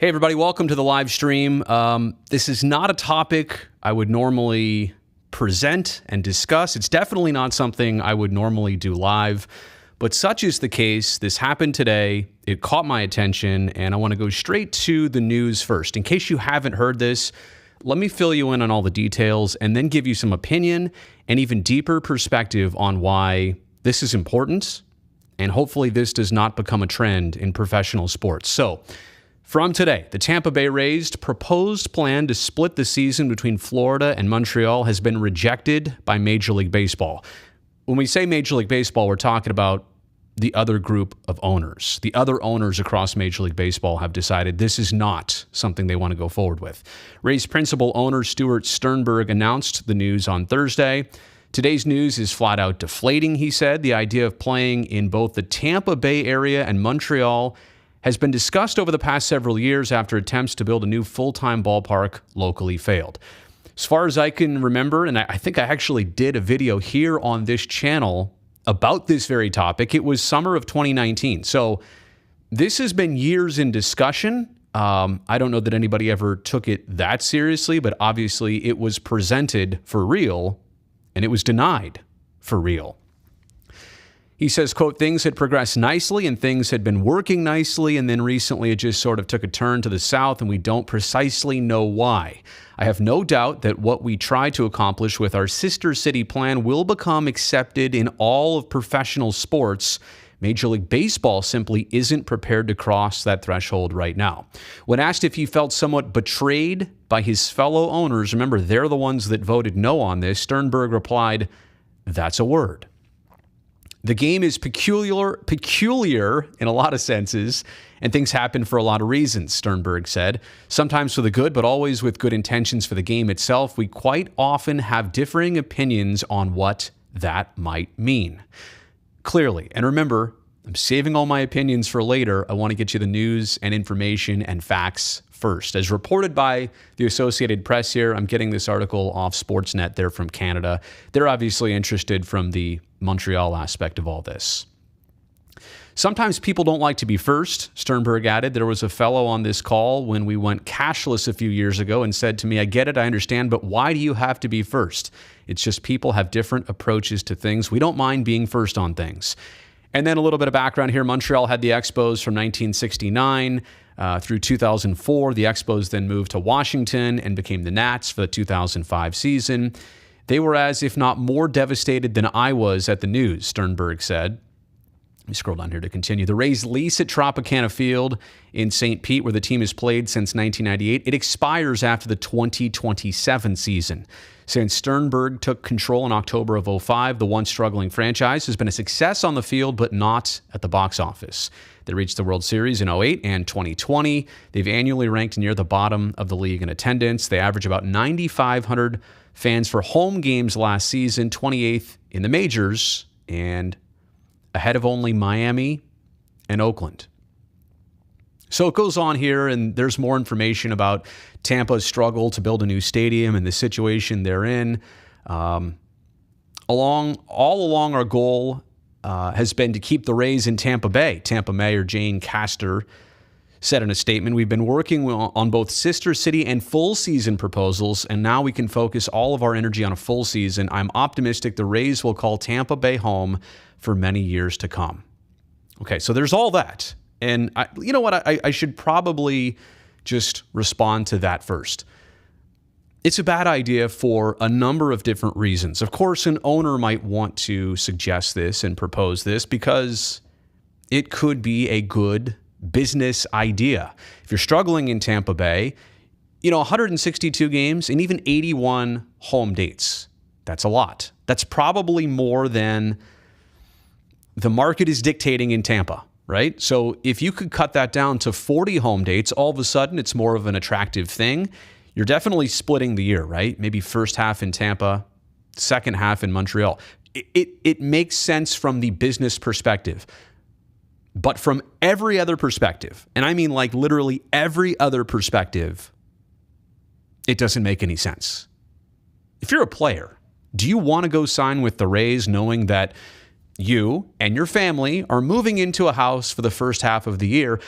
Hey, everybody, welcome to the live stream. This is not a topic I would normally present and discuss. It's definitely not something I would normally do live, but such is the case. This happened today. It caught my attention, and I want to go straight to the news first. In case you haven't heard this, let me fill you in on all the details and then give you some opinion and even deeper perspective on why this is important, and hopefully this does not become a trend in professional sports. So, from today, the Tampa Bay Rays' proposed plan to split the season between Florida and Montreal has been rejected by Major League Baseball. When we say Major League Baseball, we're talking about the other group of owners. The other owners across Major League Baseball have decided this is not something they want to go forward with. Rays principal owner Stuart Sternberg announced the news on Thursday. Today's news is flat out deflating, he said. The idea of playing in both the Tampa Bay area and Montreal has been discussed over the past several years after attempts to build a new full-time ballpark locally failed. As far as I can remember, and I think I actually did a video here on this channel about this very topic, it was summer of 2019. So this has been years in discussion. I don't know that anybody ever took it that seriously, but obviously it was presented for real and it was denied for real. He says, quote, things had progressed nicely and things had been working nicely, and then recently it just sort of took a turn to the south, and we don't precisely know why. I have no doubt that what we try to accomplish with our sister city plan will become accepted in all of professional sports. Major League Baseball simply isn't prepared to cross that threshold right now. When asked if he felt somewhat betrayed by his fellow owners, remember, they're the ones that voted no on this, Sternberg replied, that's a word. The game is peculiar in a lot of senses, and things happen for a lot of reasons, Sternberg said. Sometimes for the good, but always with good intentions for the game itself. We quite often have differing opinions on what that might mean. Clearly, and remember, I'm saving all my opinions for later. I want to get you the news and information and facts first. As reported by the Associated Press here, I'm getting this article off Sportsnet. They're from Canada. They're obviously interested from the Montreal aspect of all this. Sometimes people don't like to be first, Sternberg added. There was a fellow on this call when we went cashless a few years ago and said to me, I get it, I understand, but why do you have to be first? It's just people have different approaches to things. We don't mind being first on things. And then a little bit of background here. Montreal had the Expos from 1969 through 2004. The Expos then moved to Washington and became the Nats for the 2005 season. They were as, if not more devastated than I was at the news, Sternberg said. Let me scroll down here to continue. The Rays' lease at Tropicana Field in St. Pete, where the team has played since 1998, it expires after the 2027 season. Since Sternberg took control in October of 2005, the once struggling franchise has been a success on the field, but not at the box office. They reached the World Series in 2008 and 2020. They've annually ranked near the bottom of the league in attendance. They average about 9,500 fans for home games last season, 28th in the majors, and ahead of only Miami and Oakland. So it goes on here, and there's more information about Tampa's struggle to build a new stadium and the situation they're in. All along, our goal has been to keep the Rays in Tampa Bay. Tampa Mayor Jane Castor said in a statement, we've been working on both sister city and full season proposals, and now we can focus all of our energy on a full season. I'm optimistic the Rays will call Tampa Bay home for many years to come. Okay, so there's all that. And you know what? I should probably just respond to that first. It's a bad idea for a number of different reasons. Of course, an owner might want to suggest this and propose this because it could be a good business idea. If you're struggling in Tampa Bay, 162 games and even 81 home dates. That's a lot. That's probably more than the market is dictating in Tampa, right? So if you could cut that down to 40 home dates, all of a sudden it's more of an attractive thing. You're definitely splitting the year, right? Maybe first half in Tampa, second half in Montreal. It makes sense from the business perspective. But from every other perspective, and I mean like literally every other perspective, it doesn't make any sense. If you're a player, do you want to go sign with the Rays knowing that you and your family are moving into a house for the first half of the year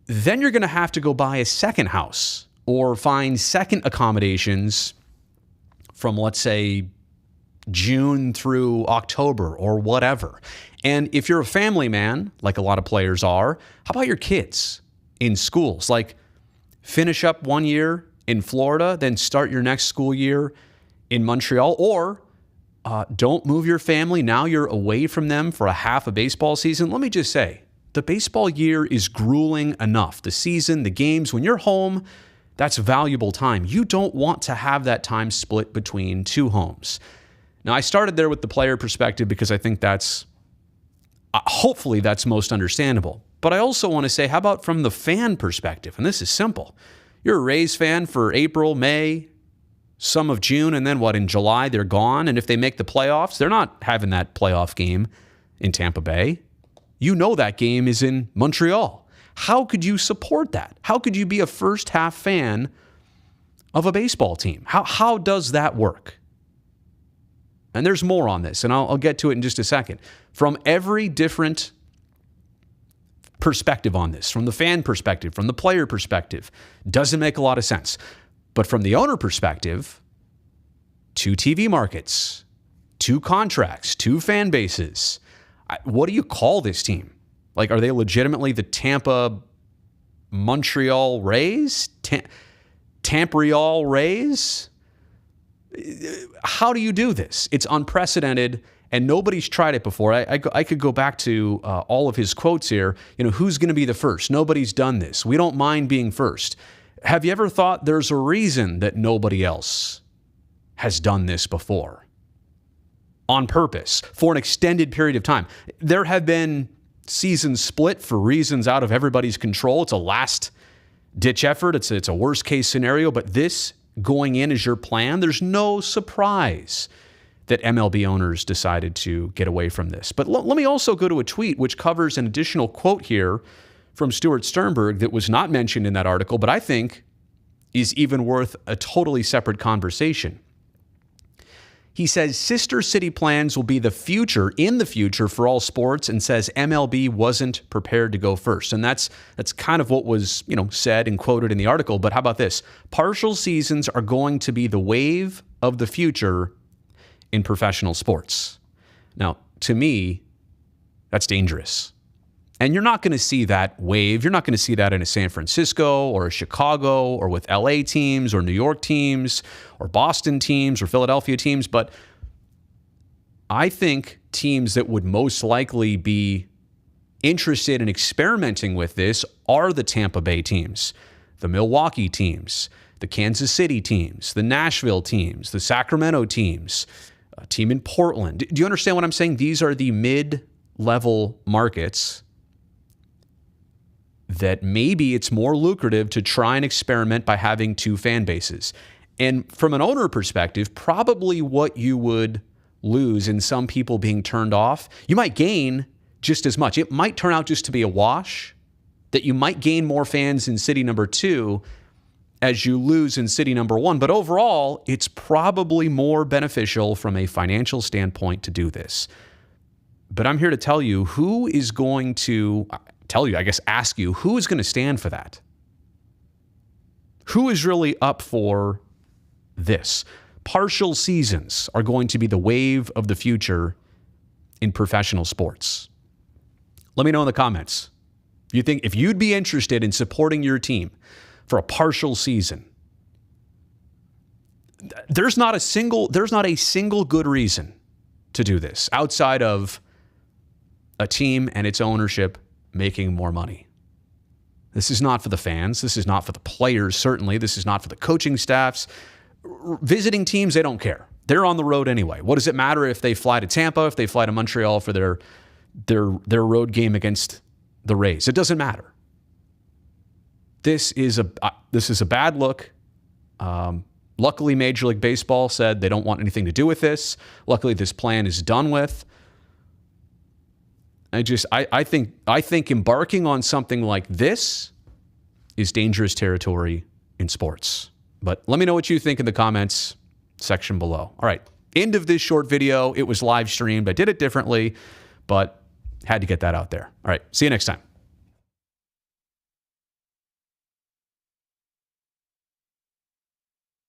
then you're going to have to go buy a second house or find second accommodations from, let's say, June through October or whatever. And if you're a family man, like a lot of players are, how about your kids in schools? Like, finish up 1 year in Florida, then start your next school year in Montreal, or don't move your family. Now you're away from them for a half a baseball season. Let me just say, the baseball year is grueling enough. The season, the games, when you're home, that's valuable time. You don't want to have that time split between two homes. Now, I started there with the player perspective because I think that's, hopefully that's most understandable. But I also want to say, how about from the fan perspective? And this is simple. You're a Rays fan for April, May, some of June, and then what, in July, they're gone. And if they make the playoffs, they're not having that playoff game in Tampa Bay. You know that game is in Montreal. How could you support that? How could you be a first half fan of a baseball team? How does that work? And there's more on this, and I'll get to it in just a second. From every different perspective on this, from the fan perspective, from the player perspective, doesn't make a lot of sense. But from the owner perspective, 2 TV markets, 2 contracts, 2 fan bases. What do you call this team? Like, are they legitimately the Tampa Montreal Rays? Tampa Rays? How do you do this? It's unprecedented, and nobody's tried it before. I could go back to all of his quotes here. You know, who's going to be the first? Nobody's done this. We don't mind being first. Have you ever thought there's a reason that nobody else has done this before? On purpose, for an extended period of time. There have been seasons split for reasons out of everybody's control. It's a last-ditch effort. It's a worst-case scenario, but this going in as your plan, there's no surprise that MLB owners decided to get away from this. But let me also go to a tweet which covers an additional quote here from Stuart Sternberg that was not mentioned in that article, but I think is even worth a totally separate conversation. He says sister city plans will be the future for all sports, and says MLB wasn't prepared to go first. And that's kind of what was, said and quoted in the article. But how about this? Partial seasons are going to be the wave of the future in professional sports. Now, to me, that's dangerous. And you're not going to see that wave. You're not going to see that in a San Francisco or a Chicago or with LA teams or New York teams or Boston teams or Philadelphia teams. But I think teams that would most likely be interested in experimenting with this are the Tampa Bay teams, the Milwaukee teams, the Kansas City teams, the Nashville teams, the Sacramento teams, a team in Portland. Do you understand what I'm saying? These are the mid-level markets that maybe it's more lucrative to try and experiment by having 2 fan bases. And from an owner perspective, probably what you would lose in some people being turned off, you might gain just as much. It might turn out just to be a wash, that you might gain more fans in city number 2 as you lose in city number 1. But overall, it's probably more beneficial from a financial standpoint to do this. But I'm here to tell you who is going to... ask you, who is going to stand for that? Who is really up for this? Partial seasons are going to be the wave of the future in professional sports. Let me know in the comments. If you'd be interested in supporting your team for a partial season. There's not a single good reason to do this outside of a team and its ownership making more money. This is not for the fans. This is not for the players, certainly. This is not for the coaching staffs. Visiting teams, they don't care. They're on the road anyway. What does it matter if they fly to Tampa, if they fly to Montreal for their road game against the Rays? It doesn't matter. This is a bad look. Luckily, Major League Baseball said they don't want anything to do with this. Luckily, this plan is done with. I think embarking on something like this is dangerous territory in sports. But let me know what you think in the comments section below. All right, end of this short video. It was live streamed. I did it differently, but had to get that out there. All right, see you next time.